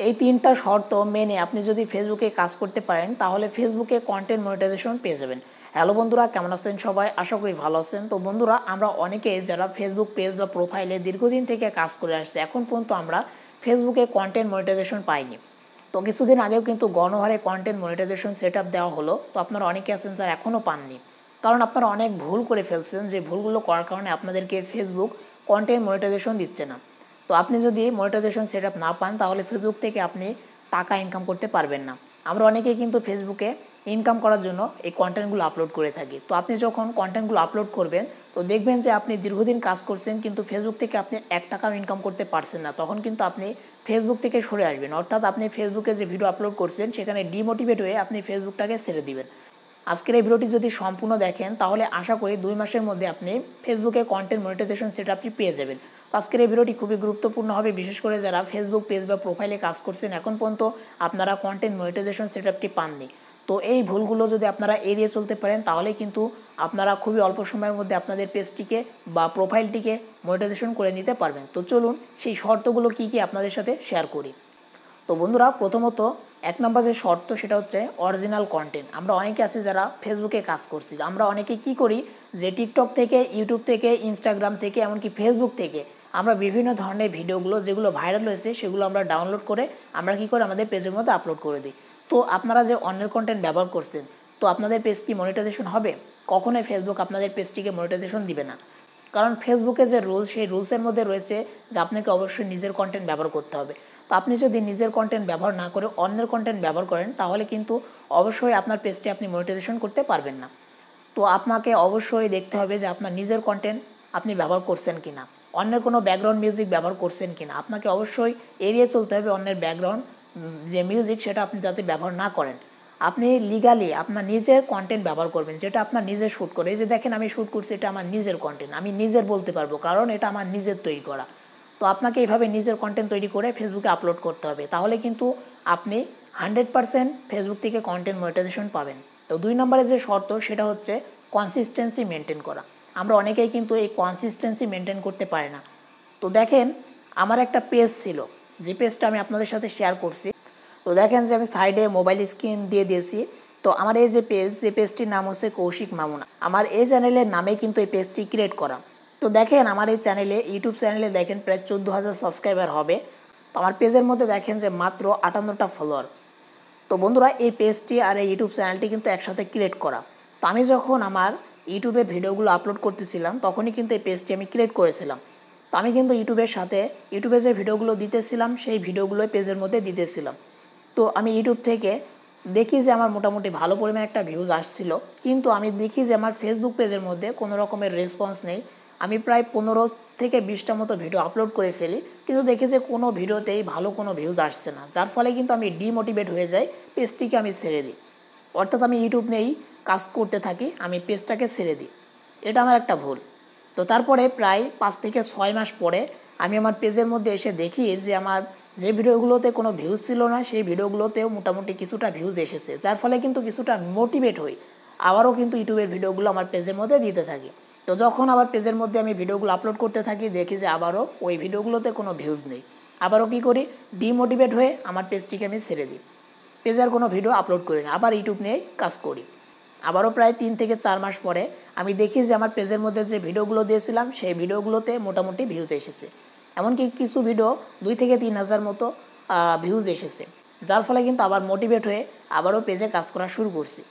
এই 3টা শর্ত মেনে আপনি যদি ফেসবুকে কাজ করতে পারেন তাহলে ফেসবুকে কন্টেন্ট মনিটাইজেশন পেয়ে যাবেন। হ্যালো বন্ধুরা, কেমন আছেন সবাই? আশা করি ভালো আছেন। তো বন্ধুরা, আমরা অনেকে যারা ফেসবুক পেজ বা প্রোফাইলে দীর্ঘদিন থেকে কাজ করে আসছে, এখন পর্যন্ত আমরা ফেসবুকে কন্টেন্ট মনিটাইজেশন পাইনি। তো কিছুদিন আগেও কিন্তু গণহারে কন্টেন্ট মনিটাইজেশন সেটআপ দেওয়া হলো। তো আপনারা অনেকে আছেন যারা এখনও পাননি, কারণ আপনারা অনেক ভুল করে ফেলছেন। যে ভুলগুলো করার কারণে আপনাদেরকে ফেসবুক কন্টেন্ট মনিটাইজেশন দিচ্ছে না। তো আপনি যদি মনিটাইজেশন সেটআপ না পান তাহলে ফেসবুক থেকে আপনি টাকা ইনকাম করতে পারবেন না। আমরা অনেকেই কিন্তু ফেসবুকে ইনকাম করার জন্য এই কন্টেন্টগুলো আপলোড করে থাকি। তো আপনি যখন কন্টেন্টগুলো আপলোড করবেন তো দেখবেন যে আপনি দীর্ঘদিন কাজ করছেন কিন্তু ফেসবুক থেকে আপনি 1 টাকাও ইনকাম করতে পারছেন না। তখন কিন্তু আপনি ফেসবুক থেকে সরে আসবেন, অর্থাৎ আপনি ফেসবুকে যে ভিডিও আপলোড করছেন সেখানে ডিমোটিভেট হয়ে আপনি ফেসবুকটাকে ছেড়ে দিবেন। আজকের এই ভিডিওটি যদি সম্পূর্ণ দেখেন তাহলে আশা করি 2 মাসের মধ্যে আপনি ফেসবুকে কন্টেন্ট মনিটাইজেশন সেটআপটি পেয়ে যাবেন। তো আজকের এই ভিডিওটি খুবই গুরুত্বপূর্ণ হবে, বিশেষ করে যারা ফেসবুক পেজ বা প্রোফাইলে কাজ করছেন এখন পর্যন্ত আপনারা কন্টেন্ট মনিটাইজেশন সেটআপটি পাননি। তো এই ভুলগুলো যদি আপনারা এড়িয়ে চলতে পারেন তাহলে কিন্তু আপনারা খুবই অল্প সময়ের মধ্যে আপনাদের পেজটিকে বা প্রোফাইলটিকে মনিটাইজেশন করে নিতে পারবেন। তো চলুন সেই শর্তগুলো কী কী আপনাদের সাথে শেয়ার করি। তো বন্ধুরা, প্রথমত 1 নম্বর যে শর্ত সেটা হচ্ছে অরিজিনাল কন্টেন্ট। আমরা অনেকে আছি যারা ফেসবুকে কাজ করছি, আমরা অনেকে কি করি যে টিকটক থেকে, ইউটিউব থেকে, ইনস্টাগ্রাম থেকে, এমনকি ফেসবুক থেকে আমরা বিভিন্ন ধরনের ভিডিওগুলো যেগুলো ভাইরাল হয়েছে সেগুলো আমরা ডাউনলোড করে আমরা কি করে আমাদের পেজের মধ্যে আপলোড করে দিই। তো আপনারা যে অন্যের কন্টেন্ট ব্যবহার করছেন, তো আপনাদের পেজ কি মনিটাইজেশন হবে? কখনোই ফেসবুক আপনাদের পেজটিকে মনিটাইজেশন দিবে না, কারণ ফেসবুকে যে রুলস সেই রুলসের মধ্যে রয়েছে যে আপনাকে অবশ্যই নিজের কন্টেন্ট ব্যবহার করতে হবে। তো আপনি যদি নিজের কন্টেন্ট ব্যবহার না করে অন্যের কন্টেন্ট ব্যবহার করেন তাহলে কিন্তু অবশ্যই আপনার পেজটি আপনি মনিটাইজেশন করতে পারবেন না। তো আপনাকে অবশ্যই দেখতে হবে যে আপনার নিজের কন্টেন্ট আপনি ব্যবহার করছেন কিনা, অন্যের কোনো ব্যাকগ্রাউন্ড মিউজিক ব্যবহার করছেন কিনা। আপনাকে অবশ্যই এড়িয়ে চলতে হবে অন্যের ব্যাকগ্রাউন্ড যে মিউজিক সেটা আপনি যাতে ব্যবহার না করেন। আপনি লিগালি আপনার নিজের কন্টেন্ট ব্যবহার করবেন, যেটা আপনার নিজের শ্যুট করে। এই যে দেখেন আমি শ্যুট করছি, এটা আমার নিজের কন্টেন্ট, আমি নিজের বলতে পারবো কারণ এটা আমার নিজের তৈরি করা। তো আপনাকে এইভাবে নিজের কন্টেন্ট তৈরি করে ফেসবুকে আপলোড করতে হবে, তাহলে কিন্তু আপনি 100% ফেসবুক থেকে কন্টেন্ট মনিটাইজেশন পাবেন। তো 2 নম্বরের যে শর্ত সেটা হচ্ছে কনসিস্টেন্সি মেনটেন করা। আমরা অনেকেই কিন্তু এই কনসিস্টেন্সি মেনটেন করতে পারি না। তো দেখেন, আমার একটা পেজ ছিল, যে পেজটা আমি আপনাদের সাথে শেয়ার করছি। তো দেখেন যে আমি সাইডে মোবাইল স্ক্রিন দিয়ে দিয়েছি। তো আমার এই যে পেজটির নাম হচ্ছে কৌশিক মামুনা। আমার এই চ্যানেলের নামে কিন্তু এই পেজটি ক্রিয়েট করা। তো দেখেন আমার এই চ্যানেলে, ইউটিউব চ্যানেলে দেখেন প্রায় 14,000 সাবস্ক্রাইবার হবে। তো আমার পেজের মধ্যে দেখেন যে মাত্র 58টা ফলোয়ার। তো বন্ধুরা, এই পেজটি আর এই ইউটিউব চ্যানেলটি কিন্তু একসাথে ক্রিয়েট করা। তো আমি যখন আমার ইউটিউবে ভিডিওগুলো আপলোড করতেছিলাম তখনই কিন্তু এই পেজটি আমি ক্রিয়েট করেছিলাম। তো আমি কিন্তু ইউটিউবে যে ভিডিওগুলো দিতেছিলাম সেই ভিডিওগুলোই পেজের মধ্যে দিতেছিলাম। তো আমি ইউটিউব থেকে দেখি যে আমার মোটামুটি ভালো পরিমাণে একটা ভিউজ আসছিল, কিন্তু আমি দেখি যে আমার ফেসবুক পেজের মধ্যে কোনো রকমের রেসপন্স নেই। আমি প্রায় 15 থেকে 20টা মতো ভিডিও আপলোড করে ফেলি, কিন্তু দেখি যে কোনো ভিডিওতেই ভালো কোনো ভিউজ আসছে না, যার ফলে কিন্তু আমি ডিমোটিভেট হয়ে যাই, পেজটিকে আমি ছেড়ে দিই। অর্থাৎ আমি ইউটিউব নিয়েই কাজ করতে থাকি, আমি পেজটাকে ছেড়ে দিই। এটা আমার একটা ভুল। তো তারপরে প্রায় 5 থেকে 6 মাস পরে আমি আমার পেজের মধ্যে এসে দেখি যে আমার যে ভিডিওগুলোতে কোনো ভিউজ ছিল না সেই ভিডিওগুলোতেও মোটামুটি কিছুটা ভিউজ এসেছে, যার ফলে কিন্তু কিছুটা মোটিভেট হই, আবারও কিন্তু ইউটিউবের ভিডিওগুলো আমার পেজের মধ্যে দিতে থাকি। তো যখন আবার পেজের মধ্যে আমি ভিডিওগুলো আপলোড করতে থাকি দেখি যে আবারও ওই ভিডিওগুলোতে কোনো ভিউজ নেই। আবারও কী করি, ডিমোটিভেট হয়ে আমার পেজটিকে আমি ছেড়ে দিই, পেজে আর কোনো ভিডিও আপলোড করি না, আবার ইউটিউব নিয়েই কাজ করি। আবারও প্রায় 3 থেকে 4 মাস পরে আমি দেখি যে আমার পেজের মধ্যে যে ভিডিওগুলো দিয়েছিলাম সেই ভিডিওগুলোতে মোটামুটি ভিউজ এসেছে, এমনকি কিছু ভিডিও 2 থেকে 3,000 মতো ভিউজ এসেছে, যার ফলে কিন্তু আবার মোটিভেট হয়ে আবারও পেজে কাজ করা শুরু করছি।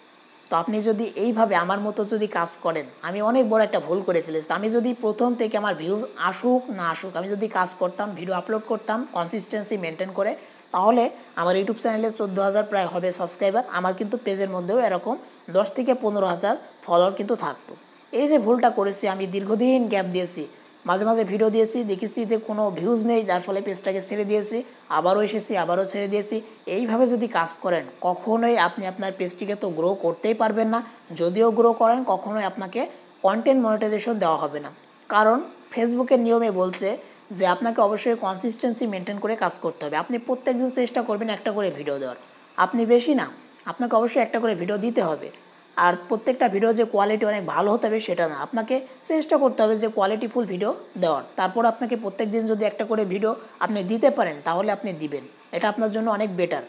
তো আপনি যদি এইভাবে আমার মতো যদি কাজ করেন, আমি অনেক বড় একটা ভুল করে ফেলেছি। আমি যদি প্রথম থেকে আমার ভিউজ আসুক না আসুক, আমি যদি কাজ করতাম, ভিডিও আপলোড করতাম কনসিস্টেন্সি মেনটেন করে, তাহলে আমার ইউটিউব চ্যানেলে 14,000 প্রায় হবে সাবস্ক্রাইবার, আমার কিন্তু পেজের মধ্যেও এরকম 10 থেকে 15,000 ফলোয়ার কিন্তু থাকতো। এই যে ভুলটা করেছি, আমি দীর্ঘদিন গ্যাপ দিয়েছি, মাঝে মাঝে ভিডিও দিয়েছি, দেখেছি যে কোনো ভিউজ নেই, যার ফলে পেজটাকে ছেড়ে দিয়েছি, আবারও এসেছি, আবারও ছেড়ে দিয়েছি। এইভাবে যদি কাজ করেন কখনোই আপনি আপনার পেজটিকে তো গ্রো করতেই পারবেন না। যদিও গ্রো করেন কখনোই আপনাকে কন্টেন্ট মনিটাইজেশন দেওয়া হবে না, কারণ ফেসবুকের নিয়মে বলছে যে আপনাকে অবশ্যই কনসিস্টেন্সি মেনটেন করে কাজ করতে হবে। আপনি প্রত্যেকদিন চেষ্টা করবেন একটা করে ভিডিও দেওয়ার, আপনি বেশি না, আপনাকে অবশ্যই একটা করে ভিডিও দিতে হবে। আর প্রত্যেকটা ভিডিও যে কোয়ালিটি অনেক ভালো হতে হবে সেটা না, আপনাকে চেষ্টা করতে হবে যে কোয়ালিটিফুল ভিডিও দেওয়ার। তারপর আপনাকে প্রত্যেক দিন যদি একটা করে ভিডিও আপনি দিতে পারেন তাহলে আপনি দিবেন। এটা আপনার জন্য অনেক বেটার।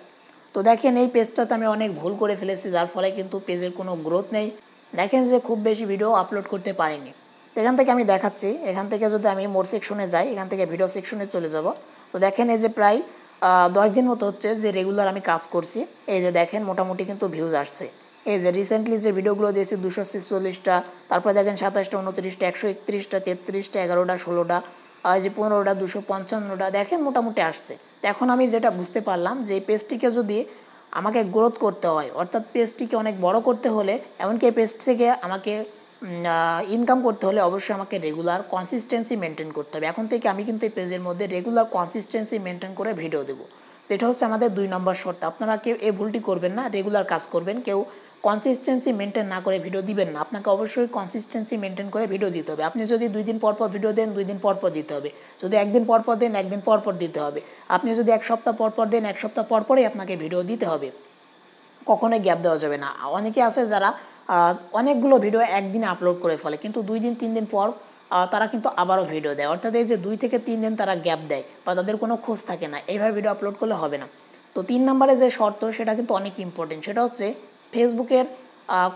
তো দেখেন এই পেজটাতে আমি অনেক ভুল করে ফেলেছি, যার ফলে কিন্তু পেজের কোনো গ্রোথ নেই। দেখেন যে খুব বেশি ভিডিও আপলোড করতে পারিনি। তো এখান থেকে আমি দেখাচ্ছি, এখান থেকে যদি আমি মোর সেকশনে যাই, এখান থেকে ভিডিও সেকশনে চলে যাব। তো দেখেন এই যে প্রায় 10 দিন মতো হচ্ছে যে রেগুলার আমি কাজ করছি। এই যে দেখেন মোটামুটি কিন্তু ভিউজ আসছে। এই যে রিসেন্টলি যে ভিডিওগুলো দিয়েছি 246টা, তারপরে দেখেন 27টা, 29টা, 131টা, 33টা, 11টা, 16টা, এই যে 15টা, 255টা, দেখেন মোটামুটি আসছে। তো এখন আমি যেটা বুঝতে পারলাম যে এই পেজটিকে যদি আমাকে গ্রোথ করতে হয়, অর্থাৎ পেজটিকে অনেক বড় করতে হলে, এমনকি এই পেজ থেকে আমাকে ইনকাম করতে হলে অবশ্যই আমাকে রেগুলার কনসিস্টেন্সি মেনটেন করতে হবে। এখন থেকে আমি কিন্তু এই পেজের মধ্যে রেগুলার কনসিস্টেন্সি মেনটেন করে ভিডিও দেবো। তো এটা হচ্ছে আমাদের 2 নম্বর শর্ত। আপনারা কেউ এই ভুলটি করবেন না, রেগুলার কাজ করবেন, কেউ কনসিস্টেন্সি মেনটেন না করে ভিডিও দিবেন না। আপনাকে অবশ্যই কনসিস্টেন্সি মেনটেন করে ভিডিও দিতে হবে। আপনি যদি 2 দিন পর পর ভিডিও দেন, 2 দিন পর পর দিতে হবে। যদি 1 দিন পর পর দেন, 1 দিন পর পর দিতে হবে। আপনি যদি 1 সপ্তাহ পর পর দেন, 1 সপ্তাহ পর পরই আপনাকে ভিডিও দিতে হবে, কখনোই গ্যাপ দেওয়া যাবে না। অনেকে আছে যারা অনেকগুলো ভিডিও একদিনে আপলোড করে ফেলে, কিন্তু 2 দিন 3 দিন পর তারা কিন্তু আবারও ভিডিও দেয়, অর্থাৎ এই যে 2 থেকে 3 দিন তারা গ্যাপ দেয় বা তাদের কোনো খোঁজ থাকে না, এইভাবে ভিডিও আপলোড করলে হবে না। তো 3 নম্বরে যে শর্ত সেটা কিন্তু অনেক ইম্পর্টেন্ট, সেটা হচ্ছে ফেসবুকের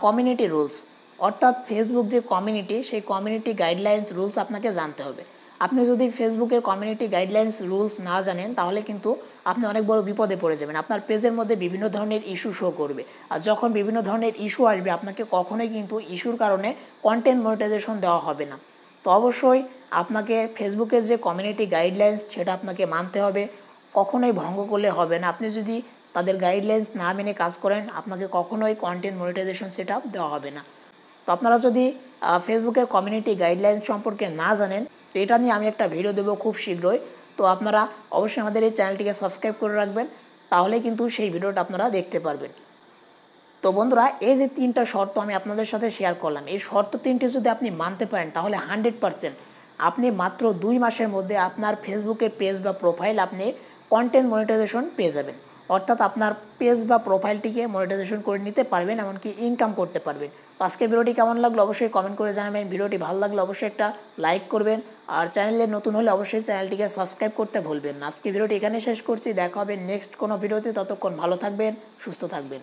কমিউনিটি রুলস, অর্থাৎ ফেসবুক যে কমিউনিটি, সেই কমিউনিটি গাইডলাইন্স রুলস আপনাকে জানতে হবে। আপনি যদি ফেসবুকের কমিউনিটি গাইডলাইন্স রুলস না জানেন তাহলে কিন্তু আপনি অনেক বড় বিপদে পড়ে যাবেন। আপনার পেজের মধ্যে বিভিন্ন ধরনের ইস্যু শো করবে, আর যখন বিভিন্ন ধরনের ইস্যু আসবে আপনাকে কখনোই কিন্তু ইস্যুর কারণে কন্টেন্ট মনিটাইজেশন দেওয়া হবে না। তো অবশ্যই আপনাকে ফেসবুকের যে কমিউনিটি গাইডলাইন্স সেটা আপনাকে মানতে হবে, কখনোই ভঙ্গ করলে হবে না। আপনি যদি তাদের গাইডলাইন্স না মেনে কাজ করেন আপনাকে কখনোই কন্টেন্ট মনিটাইজেশন সেটআপ দেওয়া হবে না। তো আপনারা যদি ফেসবুকের কমিউনিটি গাইডলাইন্স সম্পর্কে না জানেন, তো এটা নিয়ে আমি একটা ভিডিও দেবো খুব শীঘ্রই। তো আপনারা অবশ্যই আমাদের এই চ্যানেলটিকে সাবস্ক্রাইব করে রাখবেন, তাহলে কিন্তু সেই ভিডিওটা আপনারা দেখতে পারবেন। তো বন্ধুরা, এই যে 3টা শর্ত আমি আপনাদের সাথে শেয়ার করলাম, এই শর্ত 3টি যদি আপনি মানতে পারেন তাহলে 100% আপনি মাত্র 2 মাসের মধ্যে আপনার ফেসবুকের পেজ বা প্রোফাইল আপনি কন্টেন্ট মনিটাইজেশন পেয়ে যাবেন, অর্থাৎ আপনার পেজ বা প্রোফাইলটিকে মনিটাইজেশন করে নিতে পারবেন, এমনকি ইনকাম করতে পারবেন। তো আজকে ভিডিওটি কেমন লাগলো অবশ্যই কমেন্ট করে জানাবেন। ভিডিওটি ভালো লাগলে অবশ্যই একটা লাইক করবেন, আর চ্যানেলে নতুন হলে অবশ্যই চ্যানেলটিকে সাবস্ক্রাইব করতে ভুলবেন না। আজকে ভিডিওটি এখানে শেষ করছি, দেখা হবে নেক্সট কোনো ভিডিওতে। ততক্ষণ ভালো থাকবেন, সুস্থ থাকবেন।